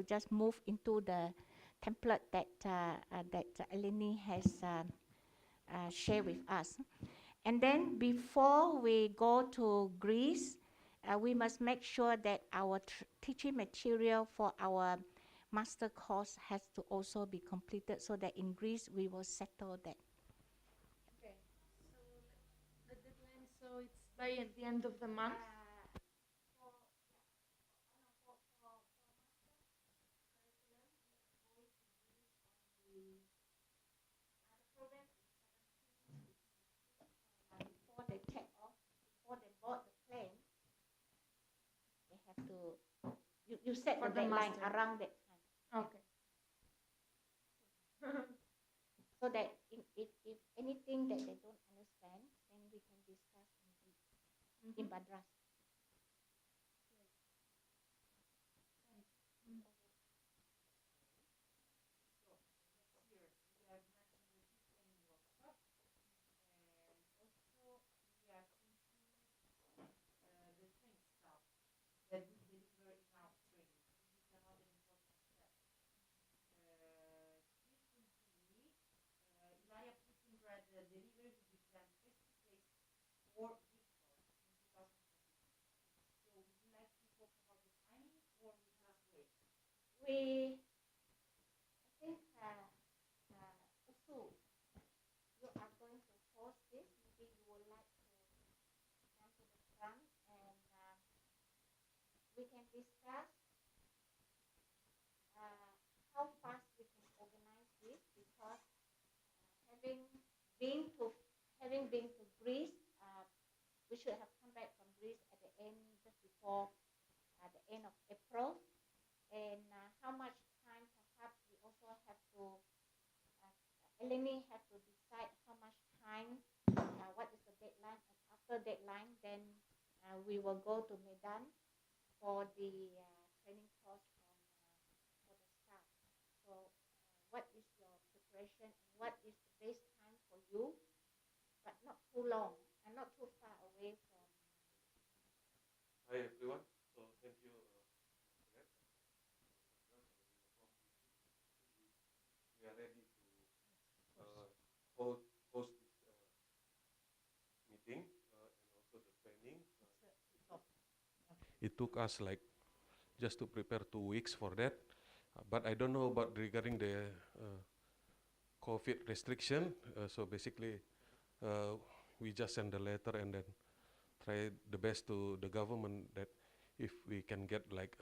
just move into the template that Eleni has shared with us. And then before we go to Greece, we must make sure that our teaching material for our master course has to also be completed so that in Greece we will settle that. Okay, so the deadline, so it's by the end of the month? Before they take off, before they board the plane, they have to, you set For the the deadline master. around that time. Okay. So that if anything that they don't understand, then we can discuss in Badras. We, I think, Usu, you are going to host this. Maybe you would like to come to the front and we can discuss how fast we can organize this because having been to Greece, we should have come back from Greece at the end, just before the end of April. And how much time perhaps we also have to, Eleni have to decide how much time, what is the deadline, and after deadline, then we will go to Medan for the training course for the staff. So what is your preparation and what is the best time for you, but not too long and not too far away from. Hi everyone. So thank you for that. We are ready to host this meeting and also the training. It took us like just to prepare 2 weeks for that, but I don't know about regarding the COVID restriction. So basically, we just send a letter and then try the best to the government that if we can get like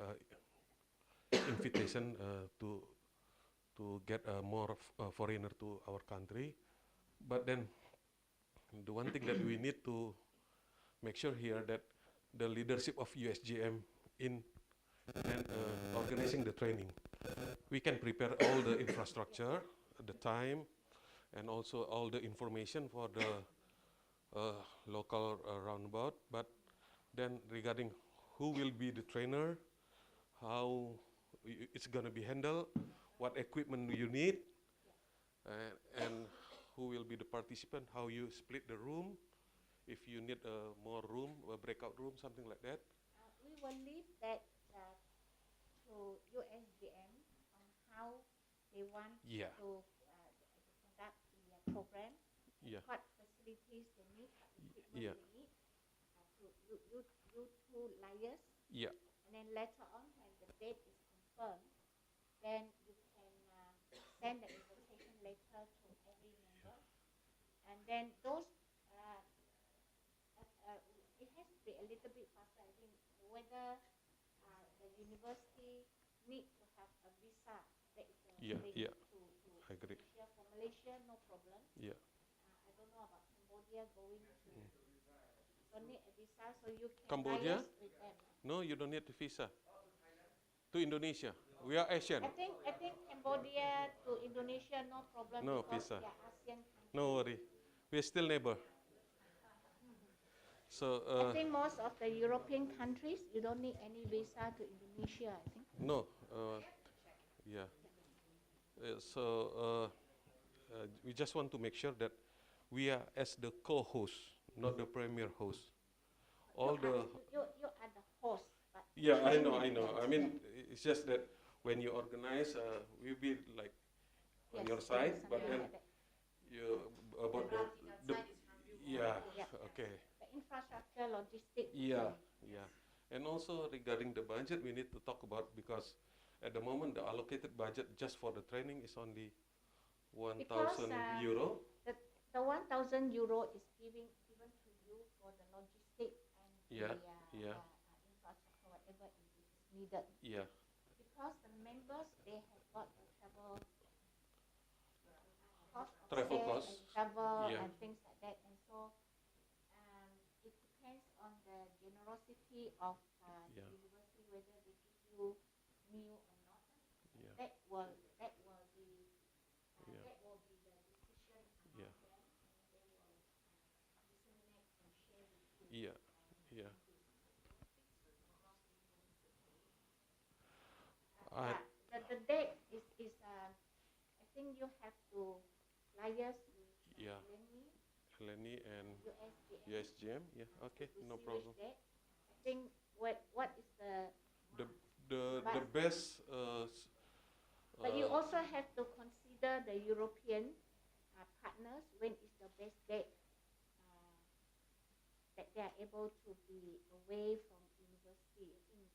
invitation to get more foreigner to our country. But then the one thing that we need to make sure here that the leadership of USGM in and organizing the training, we can prepare all the infrastructure, the time, and also all the information for the local roundabout. But then regarding who will be the trainer, how it's going to be handled, what equipment you need, and who will be the participant, how you split the room, if you need more room, a breakout room, something like that. We will leave that to USGM on how they want Yeah. to conduct the program, Yeah. what facilities they need, what equipment Yeah. they need. You two liars, Yeah. and then later on when the date is confirmed, then you can send the invitation letter to every member, and then those it has to be a little bit faster. I think whether the university need to have a visa, that is the Yeah. thing Yeah. to I agree. Malaysia. For Malaysia, no problem. Yeah. I don't know about Cambodia going to. Don't need a visa, so you can Cambodia? liaise with them. No, you don't need a visa. To Indonesia, we are Asian. I think Cambodia to Indonesia, no problem. No because visa. they are ASEAN countries. No worry, we are still neighbor. So I think most of the European countries, you don't need any visa to Indonesia, I think. no, yeah. So we just want to make sure that we are as the co-host, not the premier host. All you are the host. But yeah, I know. I mean, it's just that when you organize, we'll be like on Yes, your yes, side, something but then like that. you about the yeah, Yeah. okay, The infrastructure, logistics. yeah, yeah, and also regarding the budget, we need to talk about because at the moment the allocated budget just for the training is only Because 1,000 euro. the 1,000 euro is given to you for the logistic and Yeah, the yeah, infrastructure, whatever is needed. yeah, Because the members, they have got the travel cost of travel stay costs. and travel Yeah, and things like that. And so it depends on the generosity of the yeah, university whether they give you meal or not. yeah, That will be yeah, that will be the decision yeah, among them, and they will disseminate and share with you. yeah, yeah. I Yeah, the date is I think you have to liaise with yeah, Lenny, Lenny and USGM USGM. Yeah, okay, to no see problem. which date. I think what is the The the But- best but you also have to consider the European partners. When is the best date that they are able to be away from university? I think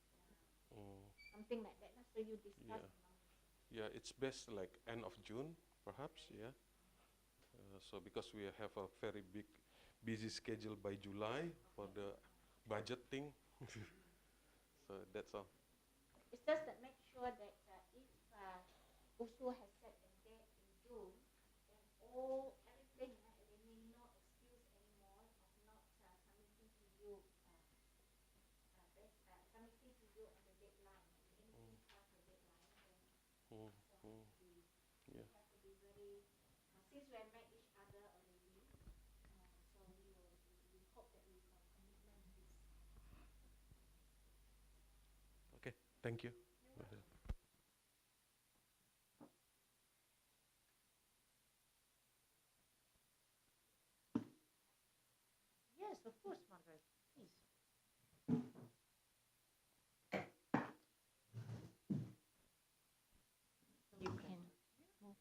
something like that. So you discuss Yeah. among yourselves. yeah, it's best like end of June, perhaps. Yeah. So because we have a very busy schedule by July for the budget thing. So that's all. It's just that make sure that if USU has set a date in June, then everything, there may no excuse anymore of not submitting to you, submitting to you on the deadline. If anything past the deadline, then Mm, so mm, yeah. have to be very. Since we have met each other already, so we hope that we got commitment this. Okay, thank you. Yes, of course, Margaret. Please. You can move.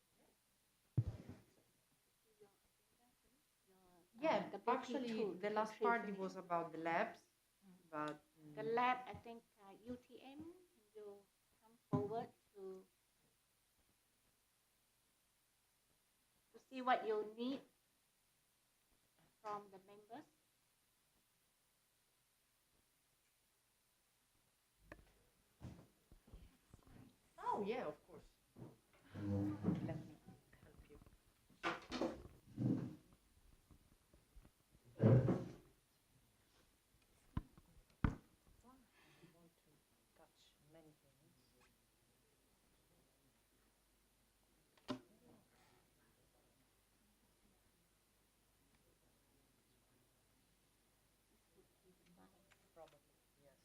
Yeah, the actually, BT2, the last country part finish. was about the labs, but The lab, I think UTM, can you come forward to see what you need from the members? oh yeah, of course. Let me help you. I want to touch many things. Probably, yes.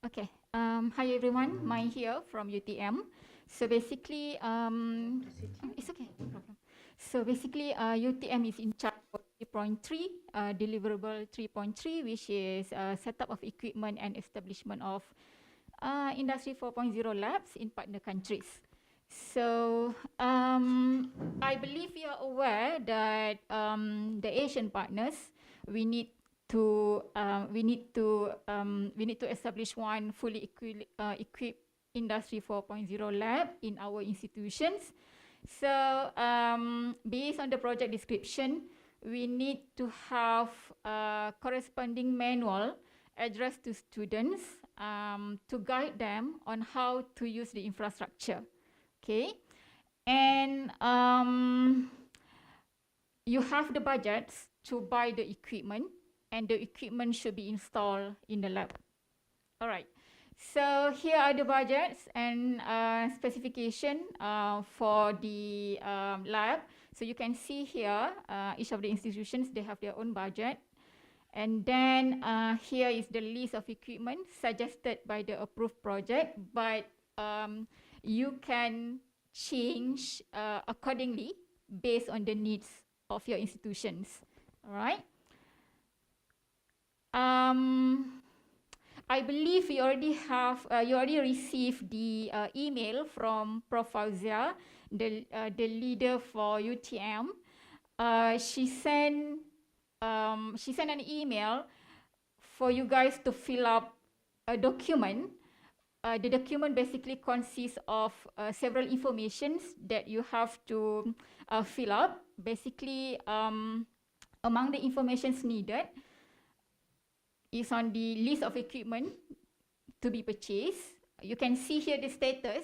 Okay. Hi everyone. Mai here from UTM. So basically, it's okay, no problem. So basically, UTM is in charge of 3.3, deliverable 3.3, which is setup of equipment and establishment of Industry 4.0 labs in partner countries. So I believe you are aware that the Asian partners, we need to establish one fully equipped Industry 4.0 lab in our institutions. So based on the project description, we need to have a corresponding manual addressed to students to guide them on how to use the infrastructure. Okay, and you have the budgets to buy the equipment, and the equipment should be installed in the lab. All right. So here are the budgets and specification for the lab. So you can see here, each of the institutions, they have their own budget. And then here is the list of equipment suggested by the approved project, but you can change accordingly based on the needs of your institutions. All right. I believe you already received the email from Prof. Fauzia, the leader for UTM. She sent an email for you guys to fill up a document. The document basically consists of several informations that you have to fill up. Basically, among the informations needed is on the list of equipment to be purchased. You can see here the status.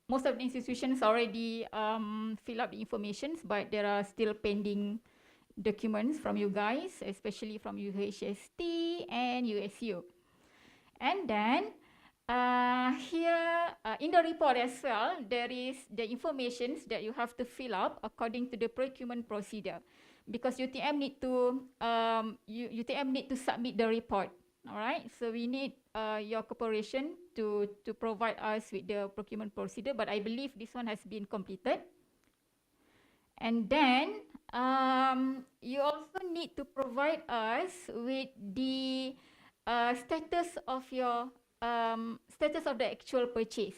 Most of the institutions already fill up the informations, but there are still pending documents from you guys, especially from UHST and USU. And then here in the report as well, there is the informations that you have to fill up according to the procurement procedure, because UTM need to submit the report. All right, so we need your cooperation to provide us with the procurement procedure, but I believe this one has been completed. And then you also need to provide us with the status of your status of the actual purchase.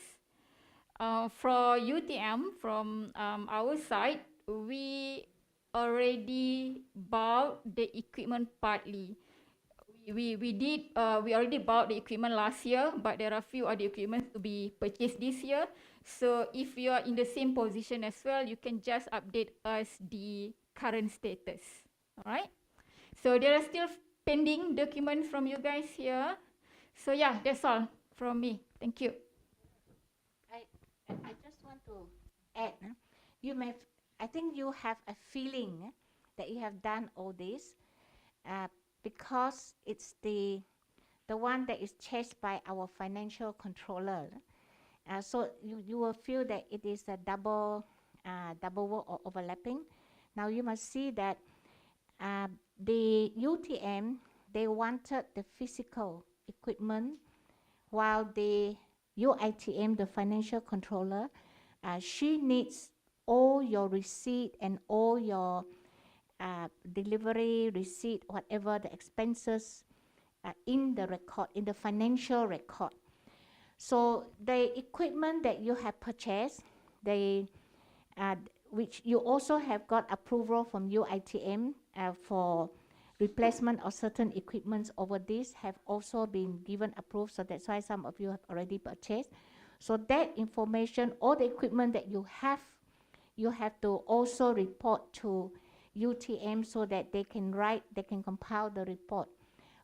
For UTM, from our side, we already bought the equipment partly. We already bought the equipment last year, but there are a few other equipment to be purchased this year. So if you are in the same position as well, you can just update us the current status. All right. So there are still pending documents from you guys here. So yeah, that's all from me. Thank you. I just want to add, I think you have a feeling that you have done all this because it's the one that is chased by our financial controller. So you will feel that it is a double work or overlapping. Now you must see that the UTM, they wanted the physical equipment, while the UITM, the financial controller, she needs all your receipt and all your delivery receipt, whatever the expenses in the record, in the financial record. So the equipment that you have purchased, which you also have got approval from UITM for replacement of certain equipments over this, have also been given approved. So that's why some of you have already purchased. So that information, all the equipment that you have to also report to UTM so that they can compile the report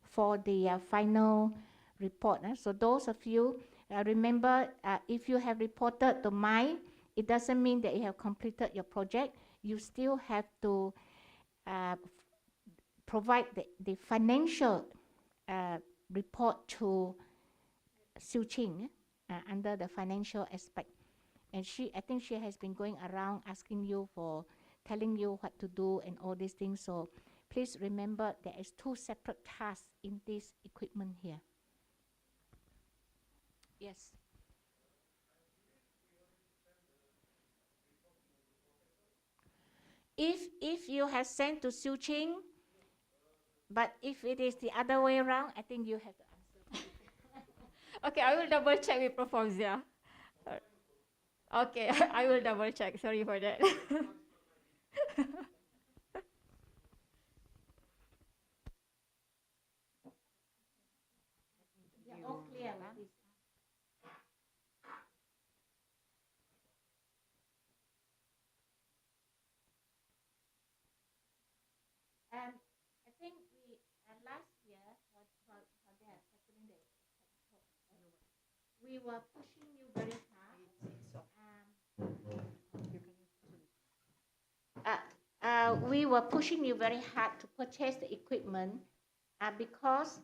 for the final report. So those of you, remember, if you have reported to mine, it doesn't mean that you have completed your project. You still have to provide the financial report to Siu Ching under the financial aspect. And I think she has been going around asking you telling you what to do and all these things. So please remember there is 2 separate tasks in this equipment here. Yes. If you have sent to Siu Ching, but if it is the other way around, I think you have to answer. Okay, I will double check with Prof. Fauzia. Okay, I will double check. Sorry for that. Yeah, all clear, huh? I think last year, while they are tackling the we were pushing you very hard. We were pushing you very hard to purchase the equipment because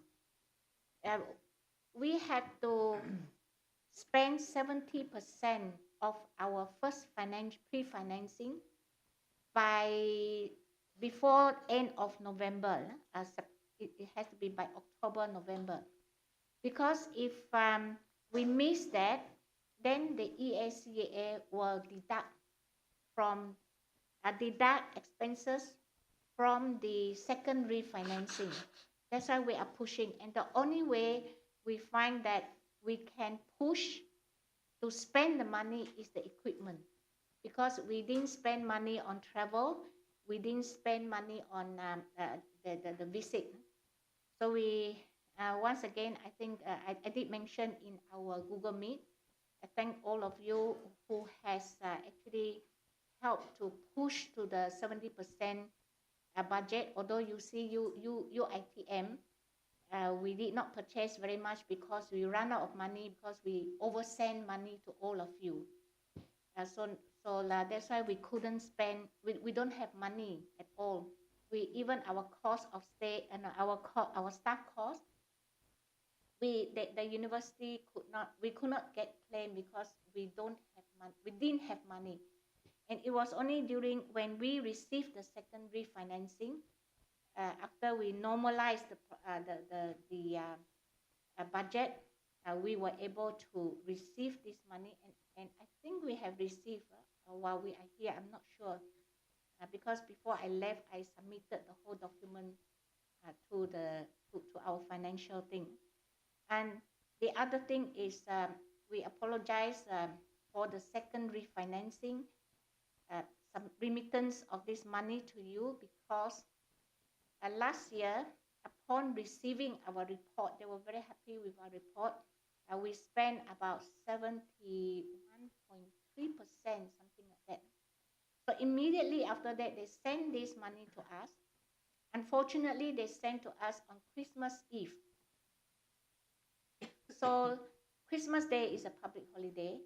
we had to spend 70% of our first pre-financing by before end of November. It has to be by October, November. Because if we miss that, then the EACAA will deduct expenses from the second refinancing. That's why we are pushing. And the only way we find that we can push to spend the money is the equipment. Because we didn't spend money on travel, we didn't spend money on the visit. So we, once again, I think I did mention in our Google Meet, I thank all of you who has actually helped to push to the 70% budget. Although you see UITM, we did not purchase very much because we ran out of money, because we oversend money to all of you. So that's why we couldn't spend, we don't have money at all. Even our cost of stay and our staff cost, the university could not get claim because we didn't have money. And it was only during when we received the second refinancing, after we normalized the budget, we were able to receive this money, and I think we have received while we are here. I'm not sure, because before I left, I submitted the whole document to our financial thing. And the other thing is we apologize for the second refinancing, some remittance of this money to you, because last year, upon receiving our report, they were very happy with our report. We spent about 71.3%, something like that. So immediately after that, they sent this money to us. Unfortunately, they sent to us on Christmas Eve. So Christmas Day is a public holiday.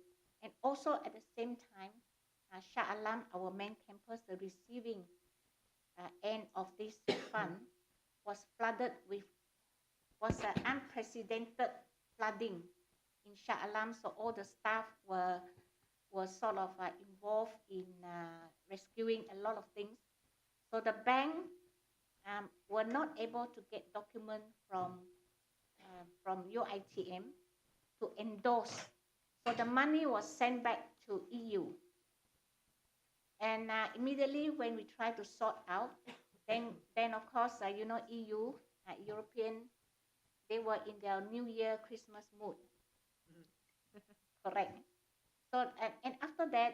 And also at the same time, Shah Alam, our main campus, the receiving end of this fund was flooded with, was an unprecedented flooding in Shah Alam. So all the staff were sort of involved in rescuing a lot of things. So the bank were not able to get document from UITM to endorse. So the money was sent back to EU. And immediately when we try to sort out, then of course, EU, European, they were in their New Year, Christmas mood. Correct. So, and after that,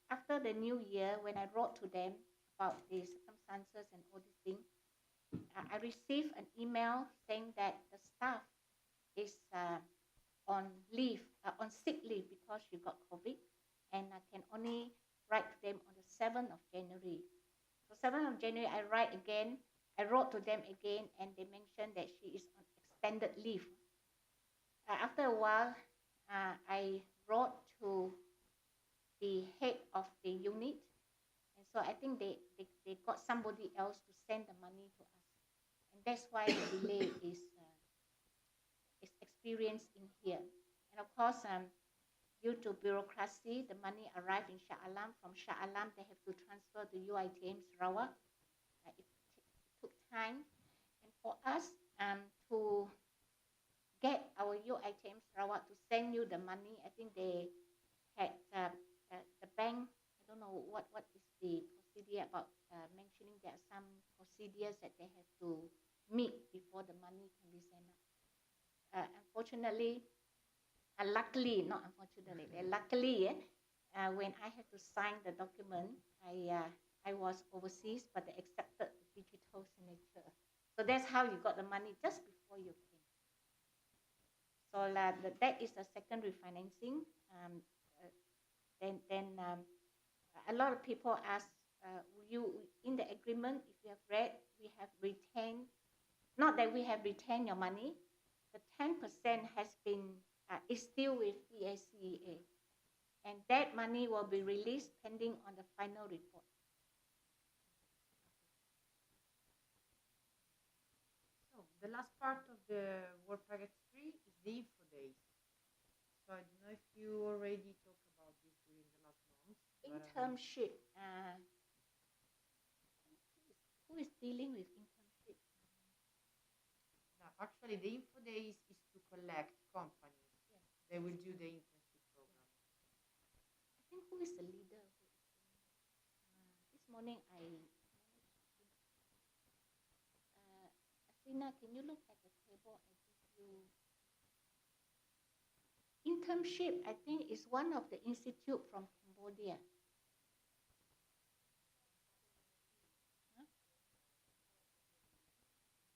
after the New Year, when I wrote to them about the circumstances and all these things, I received an email saying that the staff is on leave, on sick leave, because she got COVID, and I can only write to them on the 7th of January. So 7th of January, I wrote to them again, and they mentioned that she is on extended leave. After a while, I wrote to the head of the unit, and so I think they got somebody else to send the money to us, and that's why the delay is experienced in here. And of course, due to bureaucracy, the money arrived in Shah Alam. From Shah Alam, they have to transfer to UITM Sarawak. It took time, and for us to get our UITM Sarawak to send you the money, I think they had the bank. I don't know what is the procedure about mentioning there are some procedures that they have to meet before the money can be sent out. Unfortunately, luckily, not unfortunately, luckily, when I had to sign the document, I was overseas, but they accepted the digital signature. So that's how you got the money just before you came. So that is the second refinancing. Then a lot of people ask, you in the agreement, if you have read, we have retained, not that we have retained your money, the 10% has been, is still with EACAA. And that money will be released pending on the final report. So the last part of the work package 3 is the info days. So I don't know if you already talked about this during the last months. Internship. who is dealing with internship? Now, actually, the Info Days is to collect companies. Yes. They will do the internship program. I think who is the leader? This morning I managed to. Asrina, can you look at the table I give you? Internship, I think, is one of the institute from Cambodia. Huh?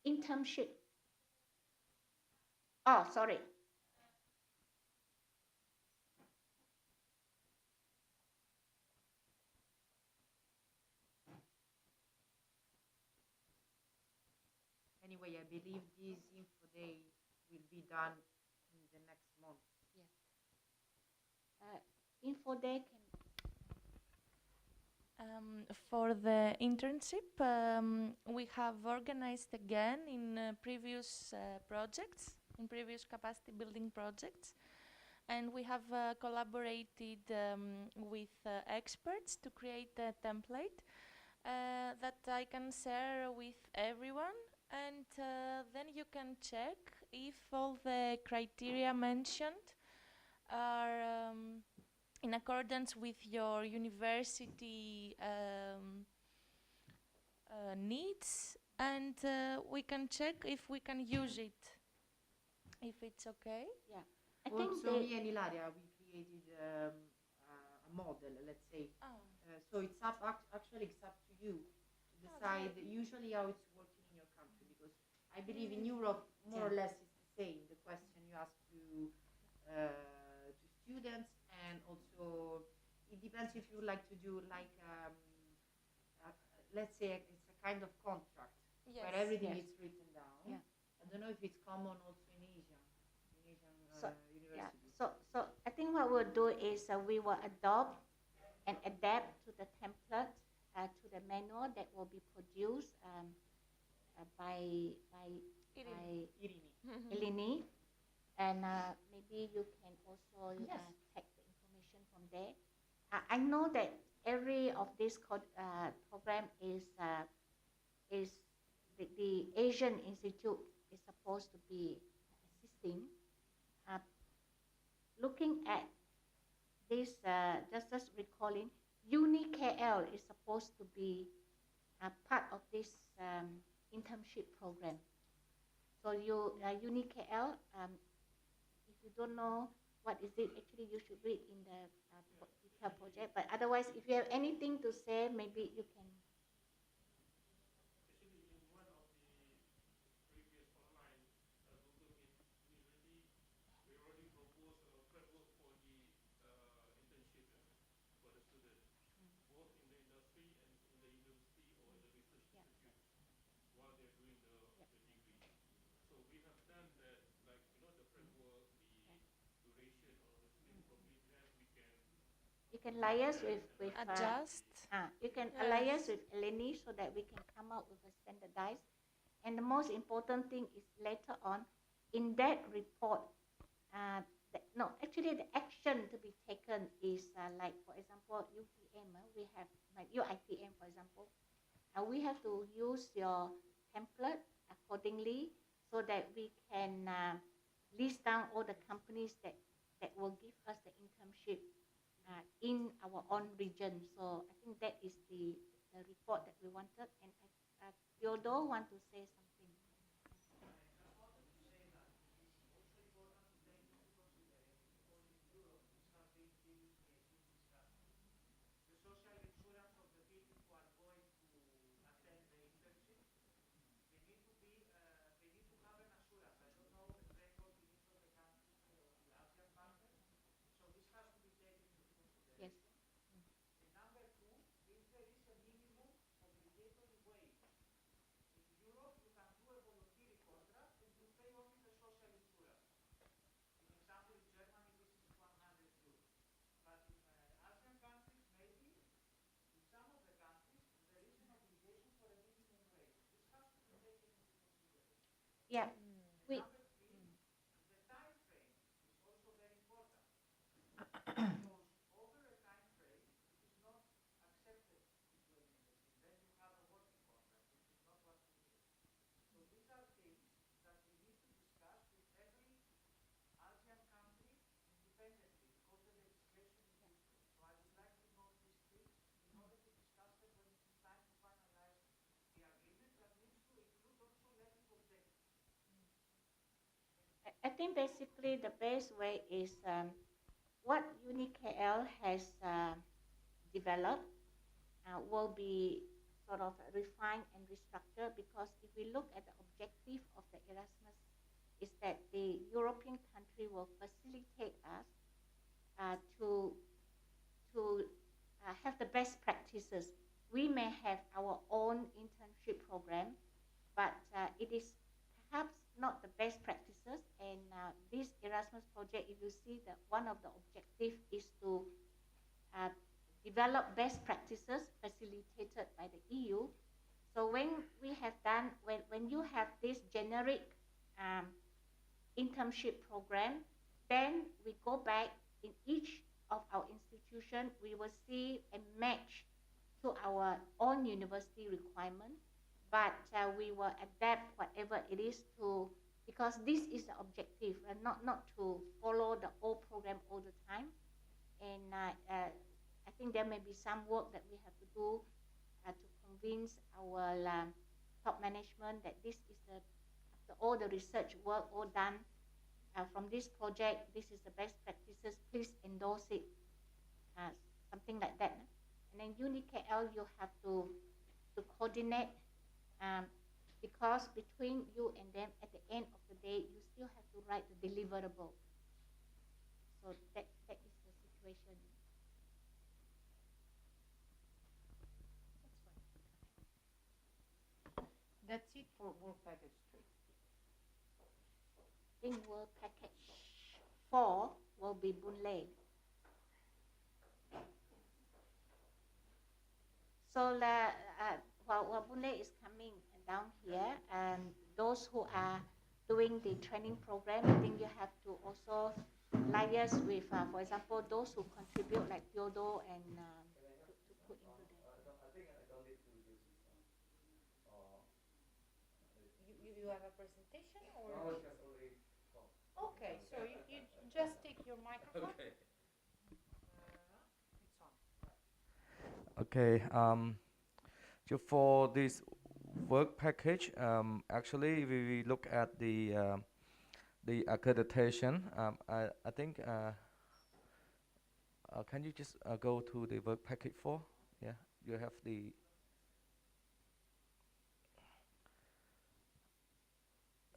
Internship. Oh, sorry. Anyway, I believe this Info Day will be done in the next month. Yes. Info Day can. For the internship, we have organized again in previous projects, in previous capacity building projects, and we have collaborated with experts to create a template that I can share with everyone, and then you can check if all the criteria mentioned are in accordance with your university needs, and we can check if we can use it, if it's okay. Yeah. I think Also, they, me and Ilaria, we created a model, let's say. Oh. So it's actually it's up to you to decide usually how it's working in your country, because I believe in Europe more or less it's the same. The question you ask to students, and also it depends if you like to do like let's say it's a kind of contract where everything Yes. is written down. Yeah. I don't know if it's common also in Asia, So, yeah. universities. So I think what we'll do is we will adopt and adapt to the template, to the manual that will be produced by Irene. Eleni, and maybe you can also Yes. take the information from there. I know that every of this program is the Asian Institute is supposed to be assisting. Looking at this, just recalling, UniKL is supposed to be a part of this internship program. So UniKL, if you don't know what is it, actually you should read in the detailed project. But otherwise, if you have anything to say, maybe you can. You can liaise with Adjust. you can Yes. liaise with Eleni so that we can come up with a standardized. And the most important thing is later on in that report, actually the action to be taken is like, for example, UTM, we have like UITM, for example, we have to use your template accordingly so that we can list down all the companies that will give us the internship in our own region. So I think that is the report that we wanted. And Theodore want to say something. Yes. Yeah. We, I think basically the best way is what UniKL has developed will be sort of refined and restructured, because if we look at the objective of the Erasmus is that the European country will facilitate us to have the best practices. We may have our own internship program, but it is perhaps not the best practices. And this Erasmus project, if you see that one of the objectives is to develop best practices facilitated by the EU. So when we have done, when you have this generic internship program, then we go back in each of our institution, we will see a match to our own university requirement, but we will adapt whatever it is to, because this is the objective, and not to follow the old program all the time. And I think there may be some work that we have to do to convince our top management that this is the, after all the research work all done from this project, this is the best practices, please endorse it, something like that. And then UniKL, you have to coordinate, because between you and them, at the end of the day, you still have to write the deliverable. So that is the situation. That's it for work package 3. I think work package 4 will be Boon Lay. So while Boon Lay is coming down here, and those who are doing the training program, I think you have to also liaise with, for example, those who contribute like Theodore and to put into the. You have a presentation or? No, just already. Okay, so you just take your microphone. Okay. It's on. Okay. So for this work package, actually we look at the accreditation. I think. Can you just go to the work package 4? Yeah, you have the.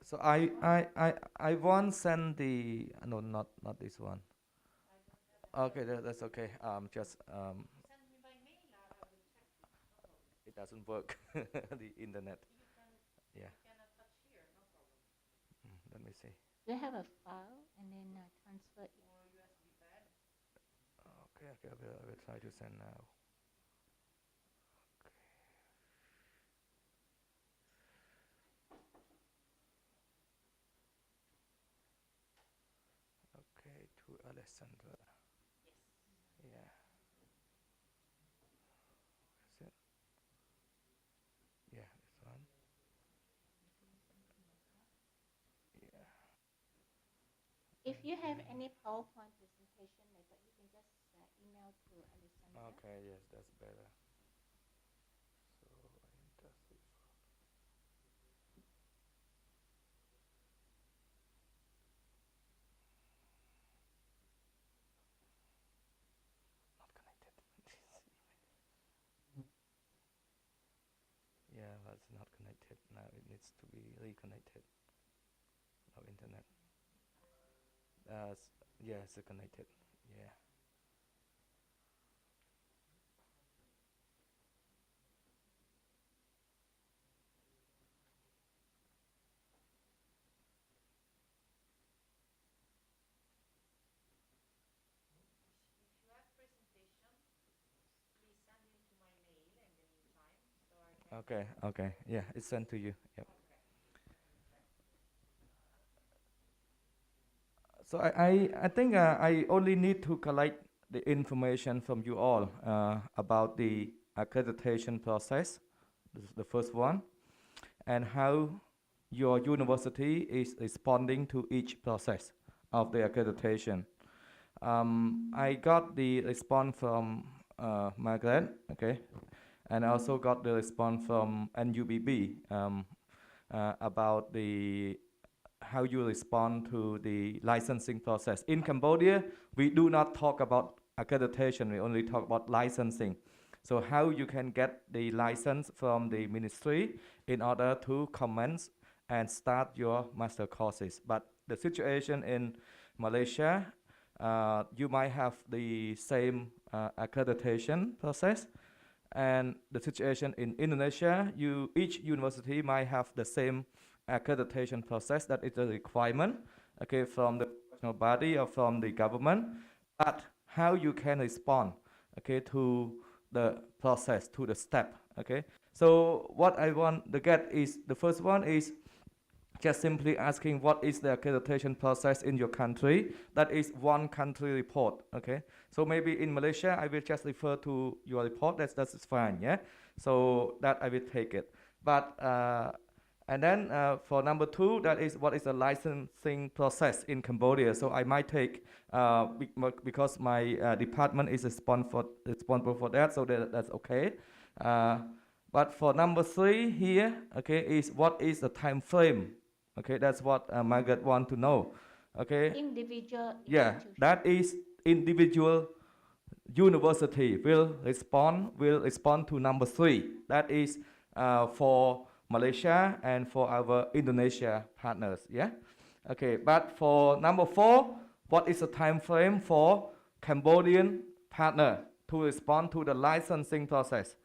So I once sent the no, not this one. Okay, that's okay. Just Send me by mail, I will check. it doesn't work. The internet. Yeah. You can attach here, no problem. Let me see. You have a file and then transfer it. Or USB pad. Okay, I will try to send now. Okay, to Alessandra. Yes. Yeah. Is it? Yeah, this one. Yeah. If you have any PowerPoint presentation later, you can just email to Alessandra. Okay, yes, that's better. So I enter this. Not connected. Yeah, that's not connected. Now it needs to be reconnected. No internet. Yeah, it's connected. Yeah. If you have presentation, please send it to my mail in the meantime, so I can. Okay. Yeah, it's sent to you. Yep. So I think I only need to collect the information from you all about the accreditation process. This is the first one, and how your university is responding to each process of the accreditation. I got the response from Margaret, okay, and I also got the response from NUBB about the how you respond to the licensing process. In Cambodia, we do not talk about accreditation, we only talk about licensing. So how you can get the license from the ministry in order to commence and start your master courses. But the situation in Malaysia, you might have the same accreditation process, and the situation in Indonesia, each university might have the same accreditation process. That is a requirement, okay, from the professional body or from the government. But how you can respond, okay, to the process, to the step, okay. So what I want to get is, the first one is just simply asking what is the accreditation process in your country. That is one country report, okay. So maybe in Malaysia, I will just refer to your report. That's fine, yeah. So that I will take it. But and then for number two, that is what is the licensing process in Cambodia. So I might take, because my department is responsible for that, so that's okay. But for number three here, okay, is what is the time frame? Okay, that's what Margaret want to know. Okay. Individual Yeah, institution. that is individual university will respond to number three. That is for Malaysia and for our Indonesia partners. Yeah. Okay. But for number four, what is the time frame for Cambodian partner to respond to the licensing process?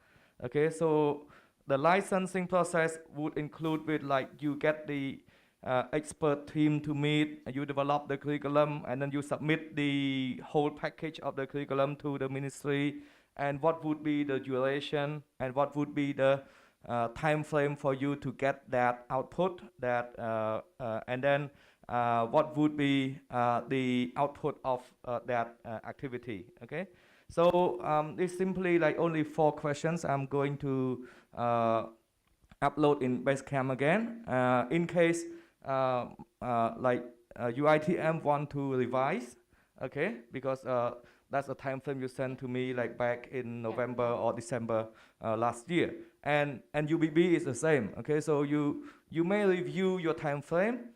Okay. So the licensing process would include with, like, you get the expert team to meet, you develop the curriculum, and then you submit the whole package of the curriculum to the ministry, and what would be the duration, and what would be the time frame for you to get that output, and then what would be the output of that activity, okay? So it's simply like only 4 questions I'm going to upload in Basecamp again. In case UITM want to revise, okay, because that's the time frame you sent to me, like back in November or December last year, and UBB is the same, okay. So you may review your time frame,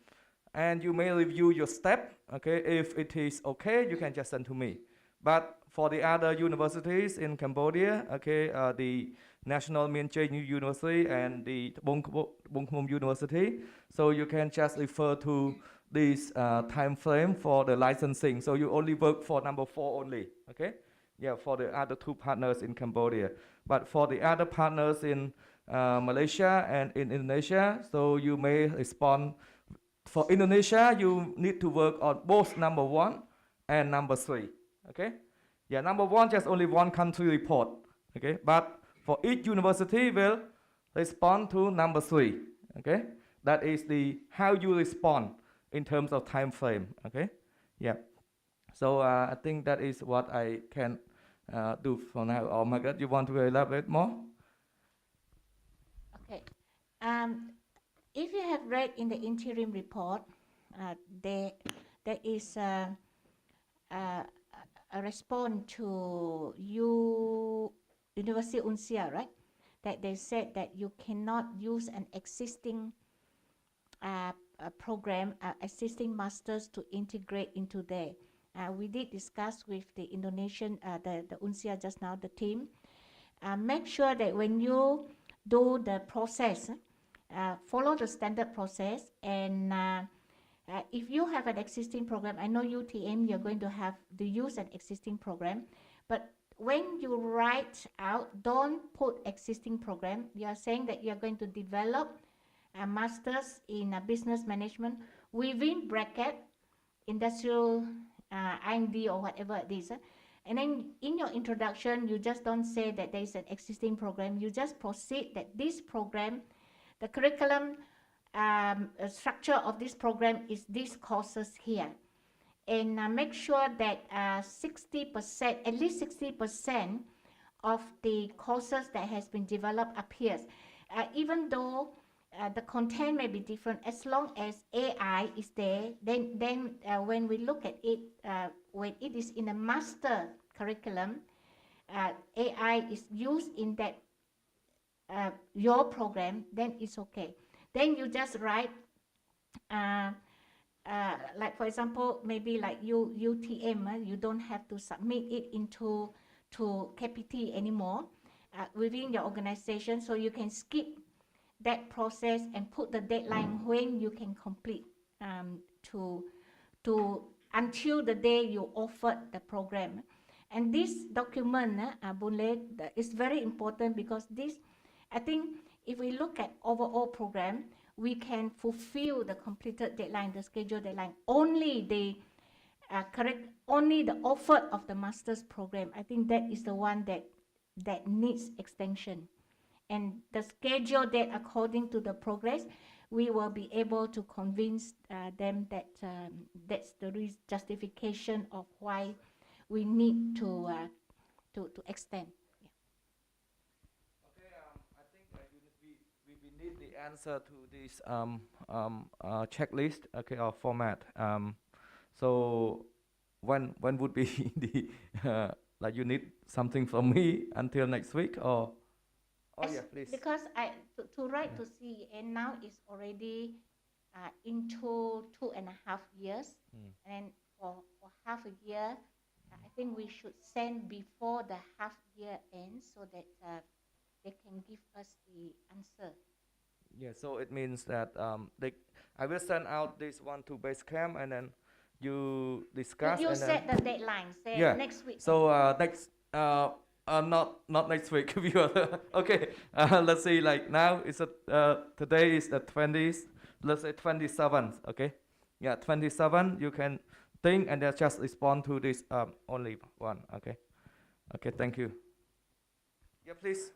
and you may review your step, okay. If it is okay, you can just send to me. But for the other universities in Cambodia, okay, the National Mien Chae University and the Bong Khom University. So you can just refer to this time frame for the licensing. So you only work for number 4 only, okay? Yeah, for the other 2 partners in Cambodia. But for the other partners in Malaysia and in Indonesia, so you may respond. For Indonesia, you need to work on both number 1 and number 3, okay? Yeah, number 1, just only one country report, okay? But for each university will respond to number 3, okay? That is the how you respond in terms of time frame, okay? Yeah. So I think that is what I can do for now. Or Margaret, you want to elaborate more? Okay. If you have read in the interim report, there is a response to University Unsia, right? That they said that you cannot use an existing program, existing masters to integrate into there. We did discuss with the Indonesian, the Unsia just now, the team. Make sure that when you do the process, follow the standard process, and if you have an existing program, I know UTM, you're going to have to use an existing program, but when you write out, don't put existing program. You are saying that you are going to develop a master's in business management within bracket industrial IMD or whatever it is. And then in your introduction, you just don't say that there is an existing program. You just proceed that this program, the curriculum structure of this program is these courses here. And make sure that 60%, at least 60% of the courses that has been developed appears. Even though the content may be different, as long as AI is there, then when we look at it, when it is in a master curriculum, AI is used in that your program, then it's okay. Then you just write like for example, maybe like UTM, you don't have to submit it into to KPT anymore within your organization, so you can skip that process and put the deadline when you can complete to until the day you offered the program. And this document, Boon Lay, is very important because this, I think, if we look at overall program, we can fulfill the completed deadline, the scheduled deadline, only the only the offer of the master's program. I think that is the one that needs extension. And the schedule that according to the progress, we will be able to convince them that that's the justification of why we need to extend. Okay, I think we need the answer to this checklist, okay, or format. So when would be the like you need something from me until next week or? Oh yeah, please. Because to write to CEA now is already into 2.5 years, and for half a year, I think we should send before the half year ends so that they can give us the answer. Yeah, so it means that I will send out this one to base camp and then you discuss. You and set then the deadline, say yeah. next week. So next not next week. Okay, let's see. Like now it's today is the 20th. Let's say 27th. Okay, yeah, 27. You can think and then just respond to this only one. Okay, okay. Thank you. Yeah, please.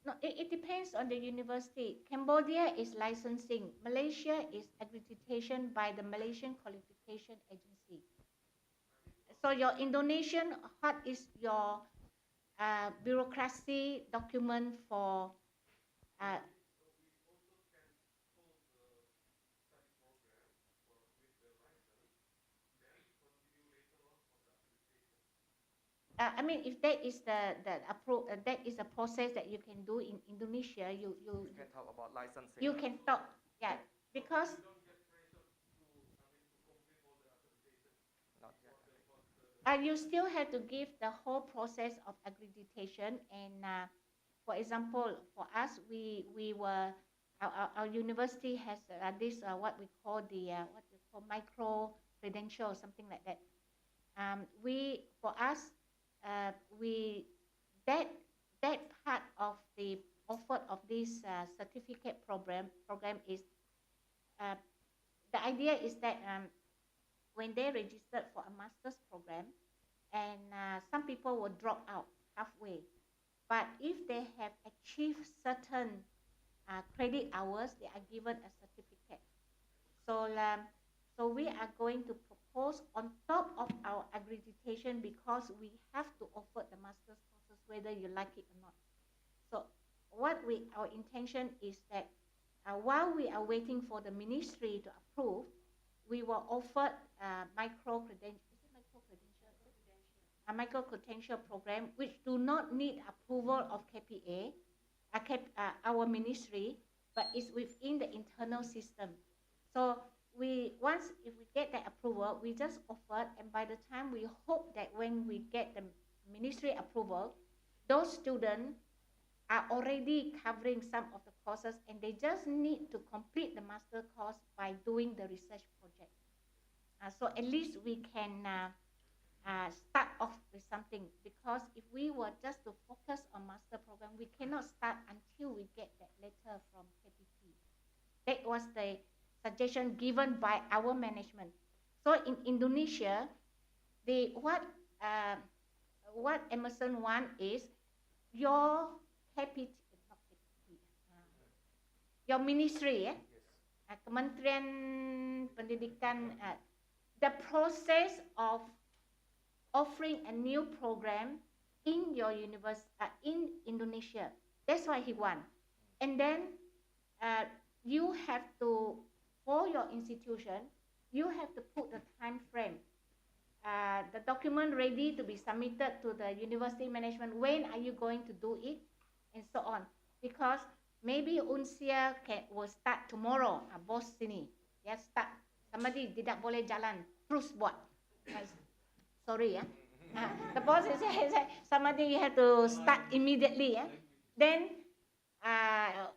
No, it depends on the university. Cambodia is licensing. Malaysia is accreditation by the Malaysian Qualification Agency. So your Indonesian, what is your bureaucracy document for? I mean, if that is that is a process that you can do in Indonesia, you can talk about licensing. you can talk, yeah, because Not yet. you still have to give the whole process of accreditation. And for example, for us, we were our university has this what we call the what we call micro credential, something like that. We for us. We that part of the offer of this certificate program is the idea is that when they registered for a master's program, and some people will drop out halfway, but if they have achieved certain credit hours, they are given a certificate. So so we are going to propose on top of our accreditation, because we have to offer the master's courses whether you like it or not. So our intention is that while we are waiting for the ministry to approve, we will offer micro credential program which do not need approval of KPA, our ministry, but is within the internal system. So if we get that approval, we just offer, and by the time we hope that when we get the ministry approval, those students are already covering some of the courses, and they just need to complete the master course by doing the research project. So at least we can start off with something, because if we were just to focus on master program, we cannot start until we get that letter from KPT. That was the suggestion given by our management. So in Indonesia, what Emerson want is your your ministry, Kementerian Pendidikan, the process of offering a new program in your university in Indonesia. That's why he want. And then you have to, for your institution, you have to put the time frame. The document ready to be submitted to the university management. When are you going to do it, and so on? Because maybe unsia will start tomorrow. Bos sini, ya start. Somebody tidak boleh jalan, terus buat. Sorry, ya. The boss is somebody you have to start immediately. Then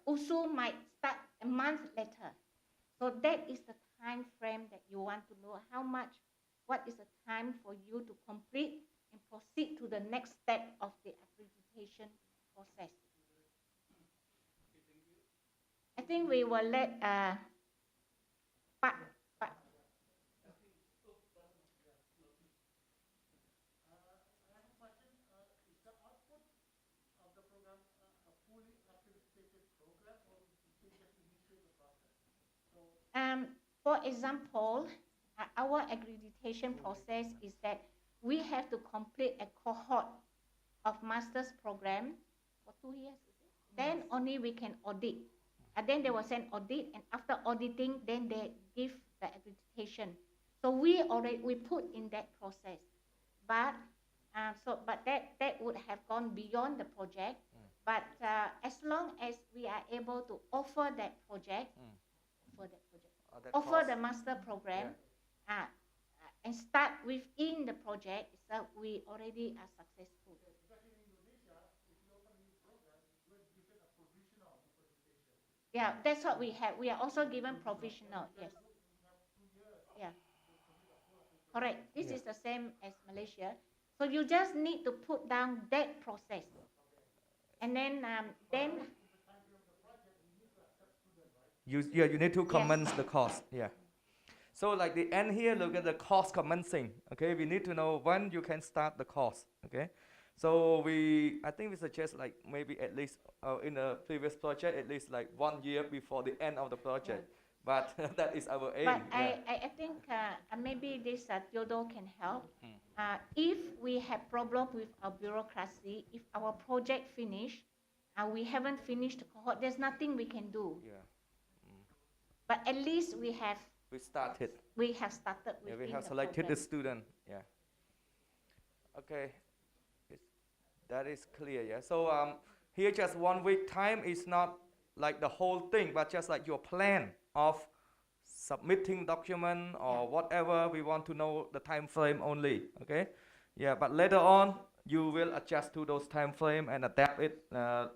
USU might start a month later. So that is the time frame that you want to know how much, what is the time for you to complete and proceed to the next step of the accreditation process. I think we will let Pak. For example, our accreditation process is that we have to complete a cohort of master's program for 2 years. Then only we can audit. And then they will send audit, and after auditing, then they give the accreditation. So we put in that process, but that would have gone beyond the project. But as long as we are able to offer that project, offer the master program, and start within the project, so we already are successful. Yeah, that's what we have. We are also given provisional. Yes. Yeah. Correct. This is the same as Malaysia. So you just need to put down that process, and then you need to commence the course. Yeah. So like the end here, look at the course commencing. Okay, we need to know when you can start the course. Okay, so I think we suggest like maybe at least in the previous project at least like 1 year before the end of the project. But that is our aim. But I think maybe this Theodore can help. If we have problem with our bureaucracy, if our project finish, we haven't finished the cohort, there's nothing we can do. Yeah. But at least we have started. We have started. Yeah, we have selected the student. Yeah. Okay. That is clear. Yeah. So here just 1 week time is not like the whole thing, but just like your plan of submitting document or whatever. We want to know the time frame only. Okay. Yeah. But later on, you will adjust to those time frame and adapt it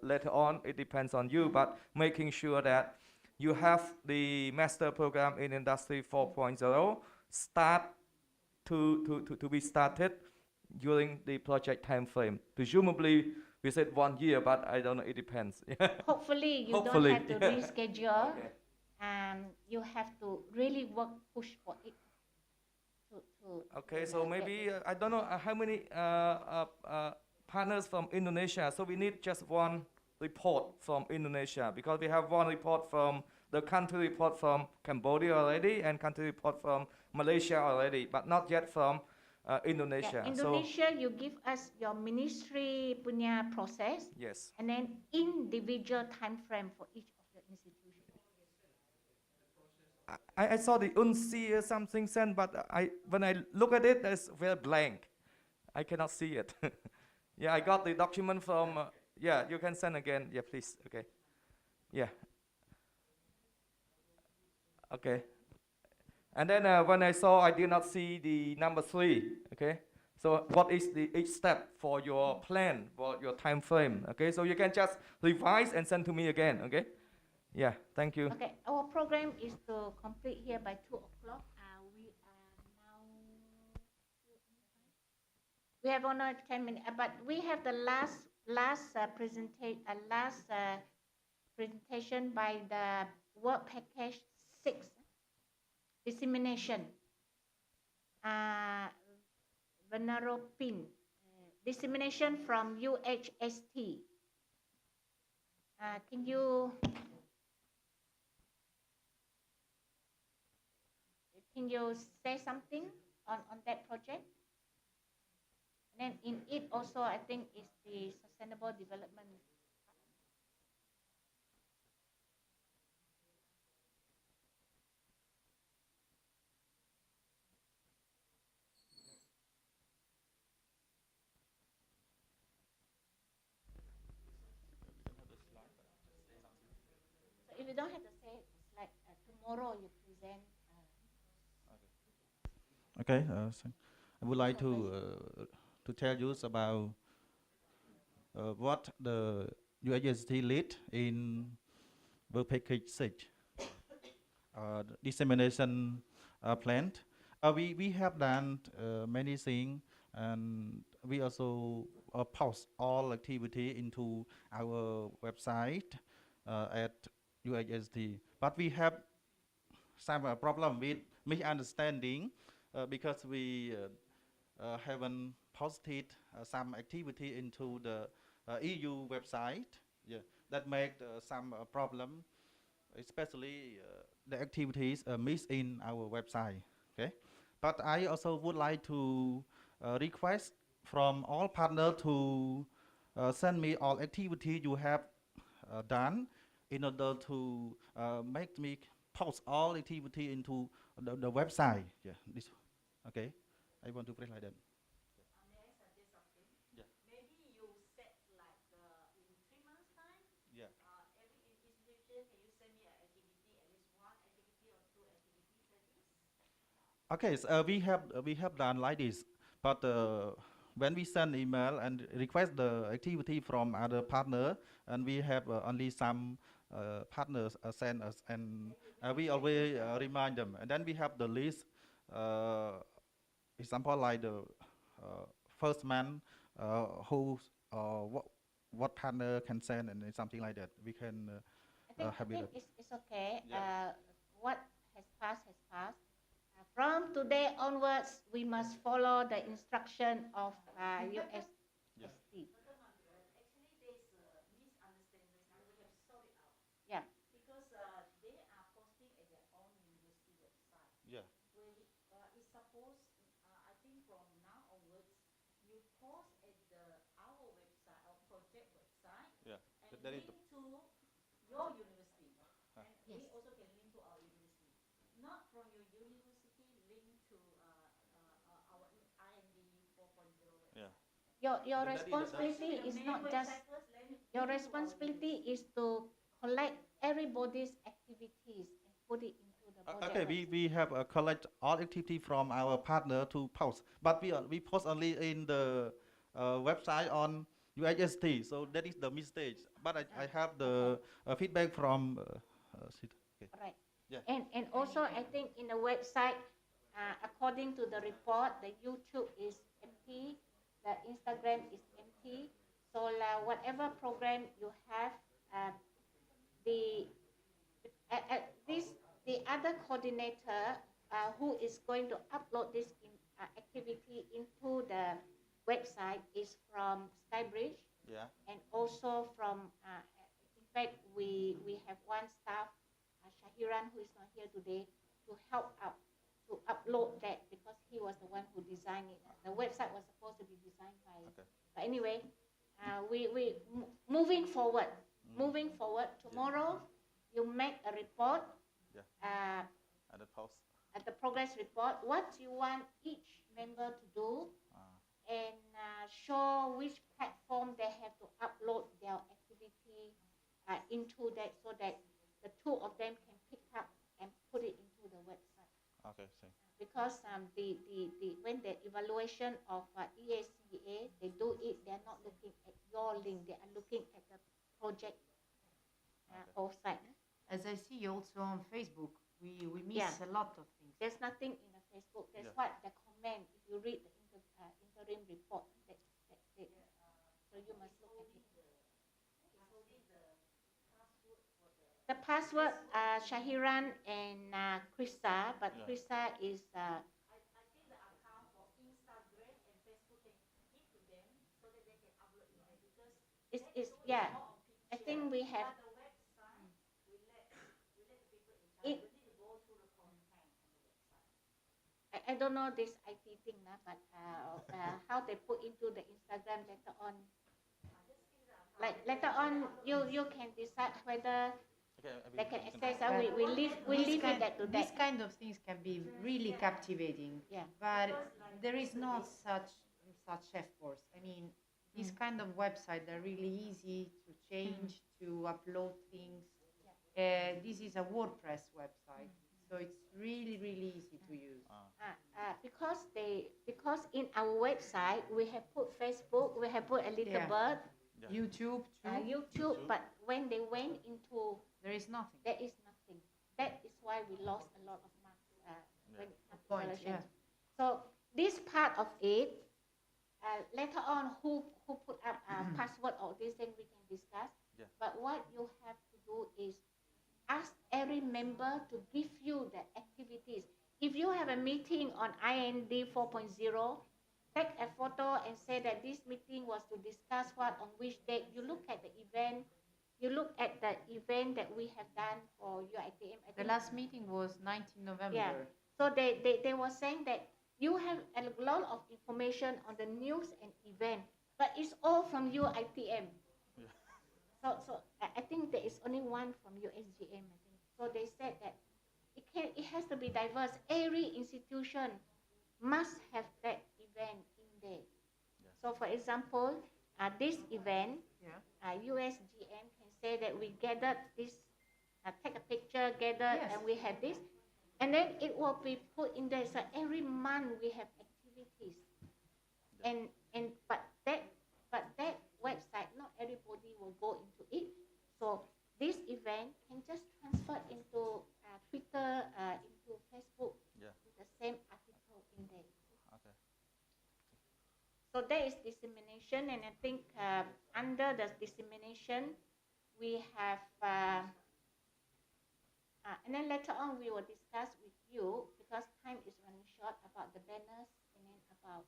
later on. It depends on you, but making sure that you have the master program in Industry 4.0 start to be started during the project time frame. Presumably, we said 1 year, but I don't know, it depends. Hopefully, you Hopefully, don't have to reschedule. Okay. You have to really push for it. Okay, so maybe, I don't know how many partners from Indonesia, so we need just one report from Indonesia, because we have one report from the country report from Cambodia already and country report from Malaysia already, but not yet from Indonesia. Yeah, Indonesia, you give us your ministry punya process. Yes. And then individual time frame for each of the institutions. I saw the UNSI or something sent, but when I look at it, it's very blank. I cannot see it. Yeah, I got the document from. Yeah, you can send again. Yeah, please. Okay. Yeah. Okay. And then when I saw, I did not see the number 3. Okay. So what is each step for your plan, for your time frame? Okay. So you can just revise and send to me again. Okay. Yeah. Thank you. Okay. Our program is to complete here by 2 o'clock. We have only 10 minutes, but we have the last presentation by the work package 6, dissemination. Veneropin, dissemination from UHST. Can you say something on that project? And then in it also, I think, is the sustainable development. if you don't have to say, it's like tomorrow you present. Okay, so I would like to tell you about what the UIST lead in work package 6 the dissemination plan. We have done many things, and we also post all activity into our website at UIST. But we have some problem with misunderstanding because we haven't posted some activity into the EU website. Yeah, that make some problem, especially the activities missed in our website. Okay, but I also would like to request from all partners to send me all activity you have done in order to make me post all activity into the website. Yeah, this. Okay, I want to pray like that. May I suggest something? Yeah. Maybe you set like in 3 months' time. Yeah. Every institution, can you send me an activity, at least one activity or two activities like this? Okay, so, we have done like this, but when we send email and request the activity from other partner, and we have only some partners send us, and we always remind them, and then we have the list. Example like the first man who what partner can send and something like that. We can I have think it. it's okay. Yeah. What has passed has passed. From today onwards, we must follow the instruction of USST. Actually, there's a misunderstanding. Now we have sorted out. Yeah. Because they are posting at their own university website. Yeah. Where it's supposed, I think from now onwards, you post at our website, our project website, Yeah. and That is link to your university. Huh. And we also can link to our university. Not from your university, link to our IND 4.0 website. Yeah. Your But that is the- responsibility is not just your responsibility is to collect everybody's activities and put it into the project. Okay, we have collect all activity from our partner to post, but we post only in the website on UIST, so that is the mistake. But I have the feedback from okay. Right. Yeah. And also, I think in the website, according to the report, the YouTube is empty, the Instagram is empty. So whatever program you have, the other coordinator who is going to upload this activity into the website is from Skybridge. Yeah. And also from, in fact, we have one staff, Shahiran, who is not here today, to help out, to upload that because he was the one who designed it. The website was supposed to be designed by, Okay. but anyway, moving forward, tomorrow, you make a report, Yeah. And the post. at the progress report, what you want each member to do, and show which platform they have to upload their activity into that, so that the two of them can pick up and put it into the website. Okay. Thanks. Because when the evaluation of EACA, they do it, they're not looking at your link, they are looking at the project offsite. As I see also on Facebook, we miss Yeah. a lot of things. There's nothing in the Facebook. That's Yeah. what the comment, if you read the interim report, that's it. So you must look at it. The password, Shahiran and Krista, but Yeah. Krista is, I think the account for Instagram and Facebook can give to them so that they can upload it because is yeah. more on I picture. think we have, But the website, we let the people in charge. It- We need to go through the content on the website. I don't know this IT thing, but how they put into the Instagram later on. Like later on, you can decide whether Okay. they can access. But We leave it that to These that. kind of things can be really captivating. Yeah. But there is not such efforts. I mean, these kind of websites are really easy to change, to upload things. This is a WordPress website, so it's really, really easy to use. Because in our website we have put Facebook, we have put a little Yeah. bird, YouTube too. YouTube, but when they went into, There is nothing. there is nothing. That is why we lost a lot of marks when it comes to Point, scholarships. yeah. So this part of it, later on, who put up password or this, then we can discuss. Yeah. But what you have to do is ask every member to give you the activities. If you have a meeting on IND 4.0, take a photo and say that this meeting was to discuss what on which date. You look at the event. You look at the event that we have done for UITM. The last meeting was 19 November. Yeah. So they were saying that you have a lot of information on the news and event, but it's all from UITM. So I think there is only one from USGM. I think. So they said that it has to be diverse. Every institution must have that event in there. Yes. So for example, this event, Yeah. USGM can say that we gathered this, take a picture, gathered, Yes. and we had this. And then it will be put in there. So every month we have activities. And but that website, not everybody will go into it. So this event can just transfer into Twitter, into Facebook, Yeah. with the same article in there. Okay. So there is dissemination, and I think under the dissemination, we have, and then later on we will discuss with you, because time is running short, about the banners, and then about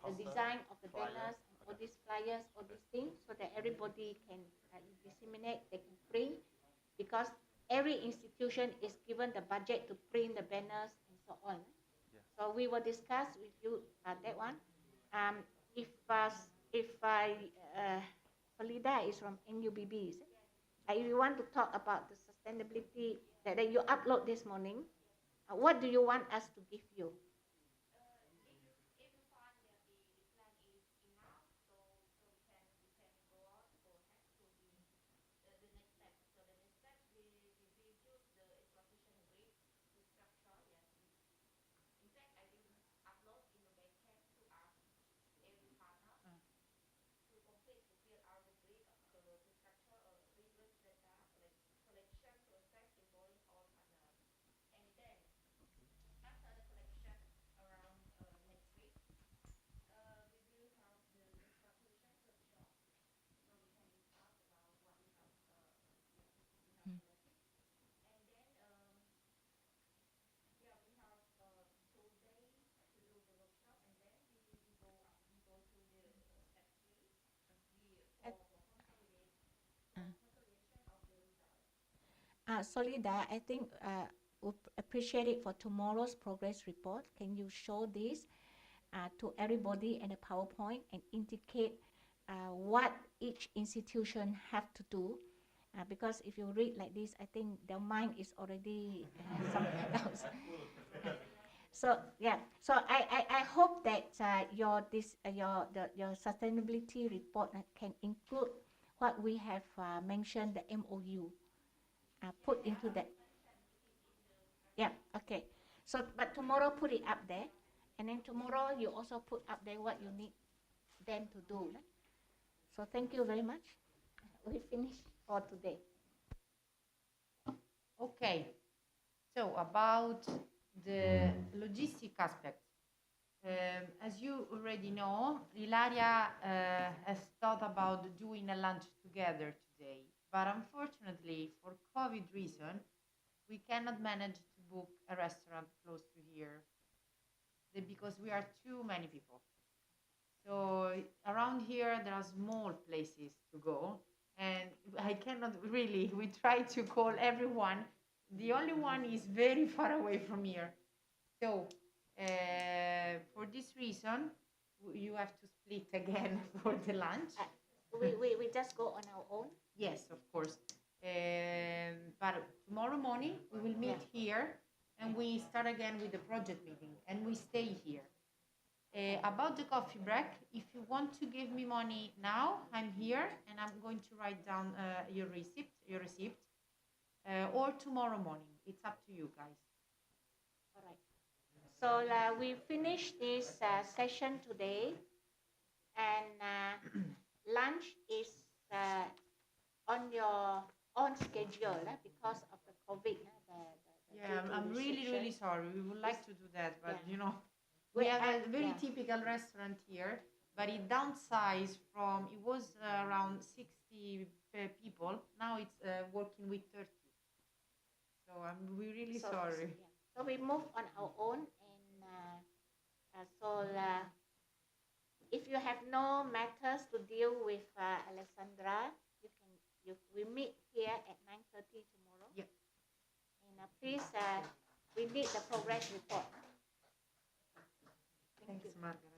the design of the banners, and all these flyers, all these things, so that everybody can disseminate, they can print, because every institution is given the budget to print the banners and so on. Yeah. So we will discuss with you that one. If Falida is from NUBB, is it? If you want to talk about the sustainability that you upload this morning, what do you want us to give you? Solida, I think would appreciate it for tomorrow's progress report. Can you show this to everybody in a PowerPoint and indicate what each institution have to do? Because if you read like this, I think their mind is already something else. So yeah, so I hope that your sustainability report can include what we have mentioned, the MOU. Put into that. Yeah, okay. So, but tomorrow put it up there, and then tomorrow you also put up there what you need them to do. Right? So thank you very much. We finished for today. Okay. So about the logistic aspect. As you already know, Ilaria has thought about doing a lunch together today. But unfortunately, for COVID reason, we cannot manage to book a restaurant close to here because we are too many people. So around here, there are small places to go, and I cannot really, we try to call everyone. The only one is very far away from here. So for this reason, you have to split again for the lunch. We just go on our own. Yes, of course. But tomorrow morning we will meet here, and we start again with the project meeting, and we stay here. About the coffee break, if you want to give me money now, I'm here, and I'm going to write down your receipt. or tomorrow morning. It's up to you guys. All right. So we finished this session today, and lunch is on your own schedule because of the COVID. Yeah, I'm really, really sorry. We would like to do that, but Yeah. you know, we have a very yeah. typical restaurant here, but it downsized from, it was around 60 people. Now it's working with 30. So we're really sorry. Yeah. So we move on our own, and if you have no matters to deal with Alessandra, we meet here at 9:30 tomorrow. Yep. And please, we need the progress report. Thank Thanks, you. Margaret.